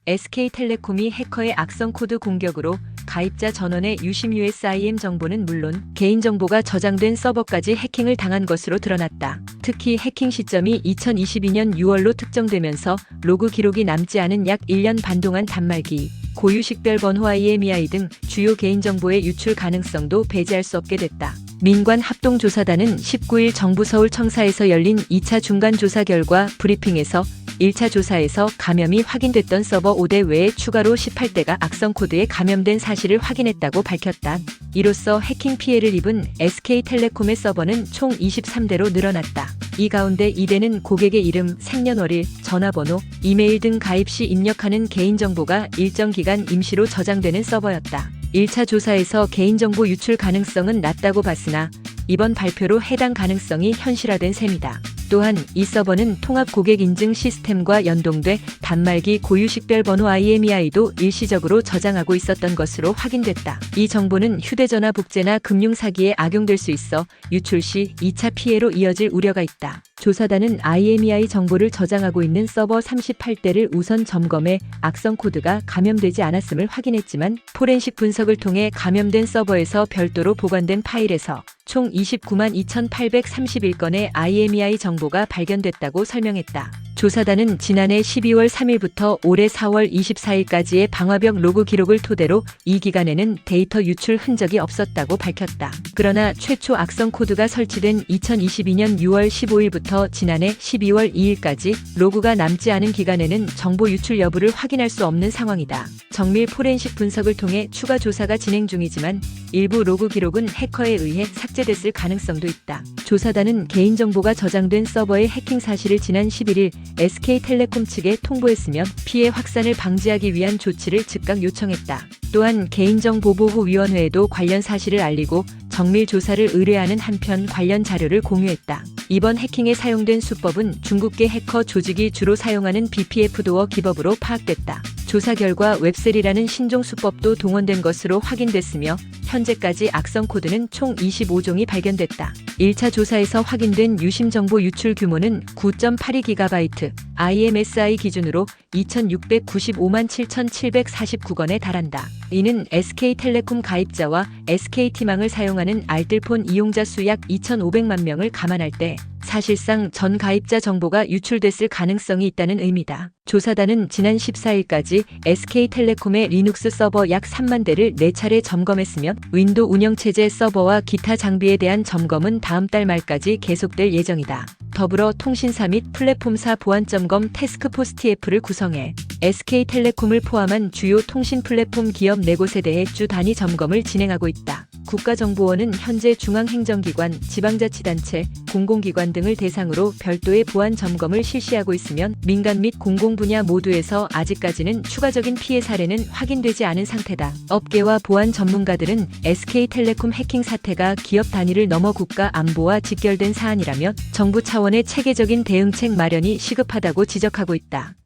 SK텔레콤이 해커의 악성 코드 공격으로 가입자 전원의 유심 USIM 정보는 물론 개인정보가 저장된 서버까지 해킹을 당한 것으로 드러났다. 특히 해킹 시점이 2022년 6월로 특정되면서 로그 기록이 남지 않은 약 1년 반 동안 단말기, 고유 식별 번호 IMEI 등 주요 개인정보의 유출 가능성도 배제할 수 없게 됐다. 민관합동조사단은 19일 정부 서울청사에서 열린 2차 중간조사 결과 브리핑에서 1차 조사에서 감염이 확인됐던 서버 5대 외에 추가로 18대가 악성 코드에 감염된 사실을 확인했다고 밝혔다. 이로써 해킹 피해를 입은 SK텔레콤의 서버는 총 23대로 늘어났다. 이 가운데 2대는 고객의 이름, 생년월일, 전화번호, 이메일 등 가입 시 입력하는 개인정보가 일정 기간 임시로 저장되는 서버였다. 1차 조사에서 개인정보 유출 가능성은 낮다고 봤으나 이번 발표로 해당 가능성이 현실화된 셈이다. 또한 이 서버는 통합 고객 인증 시스템과 연동돼 단말기 고유 식별번호 IMEI도 일시적으로 저장하고 있었던 것으로 확인됐다. 이 정보는 휴대전화 복제나 금융사기에 악용될 수 있어 유출 시 2차 피해로 이어질 우려가 있다. 조사단은 IMEI 정보를 저장하고 있는 서버 38대를 우선 점검해 악성 코드가 감염되지 않았음을 확인했지만 포렌식 분석을 통해 감염된 서버에서 별도로 보관된 파일에서 총 29만 2,831건의 IMEI 정보가 발견됐다고 설명했다. 조사단은 지난해 12월 3일부터 올해 4월 24일까지의 방화벽 로그 기록을 토대로 이 기간에는 데이터 유출 흔적이 없었다고 밝혔다. 그러나 최초 악성 코드가 설치된 2022년 6월 15일부터 지난해 12월 2일까지 로그가 남지 않은 기간에는 정보 유출 여부를 확인할 수 없는 상황이다. 정밀 포렌식 분석을 통해 추가 조사가 진행 중이지만 일부 로그 기록은 해커에 의해 삭제됐을 가능성도 있다. 조사단은 개인정보가 저장된 서버의 해킹 사실을 지난 11일 SK텔레콤 측에 통보했으며 피해 확산을 방지하기 위한 조치를 즉각 요청했다. 또한 개인정보보호위원회에도 관련 사실을 알리고 정밀 조사를 의뢰하는 한편 관련 자료를 공유했다. 이번 해킹에 사용된 수법은 중국계 해커 조직이 주로 사용하는 BPF 도어 기법으로 파악됐다. 조사 결과 웹셀이라는 신종 수법도 동원된 것으로 확인됐으며 현재까지 악성 코드는 총 25종이 발견됐다. 1차 조사에서 확인된 유심 정보 유출 규모는 9.82GB, IMSI 기준으로 2,695만 7,749건에 달한다. 이는 SK텔레콤 가입자와 SKT망을 사용하는 알뜰폰 이용자 수 약 2,500만 명을 감안할 때 사실상 전 가입자 정보가 유출됐을 가능성이 있다는 의미다. 조사단은 지난 14일까지 SK텔레콤의 리눅스 서버 약 3만 대를 4차례 점검했으며 윈도우 운영체제 서버와 기타 장비에 대한 점검은 다음 달 말까지 계속될 예정이다. 더불어 통신사 및 플랫폼사 보안점검 태스크포스 TF를 구성해 SK텔레콤을 포함한 주요 통신 플랫폼 기업 4곳에 대해 주 단위 점검을 진행하고 있다. 국가정보원은 현재 중앙행정기관, 지방자치단체, 공공기관 등을 대상으로 별도의 보안 점검을 실시하고 있으며 민간 및 공공분야 모두에서 아직까지는 추가적인 피해 사례는 확인되지 않은 상태다. 업계와 보안 전문가들은 SK텔레콤 해킹 사태가 기업 단위를 넘어 국가 안보와 직결된 사안이라며 정부 차원의 체계적인 대응책 마련이 시급하다고 지적하고 있다.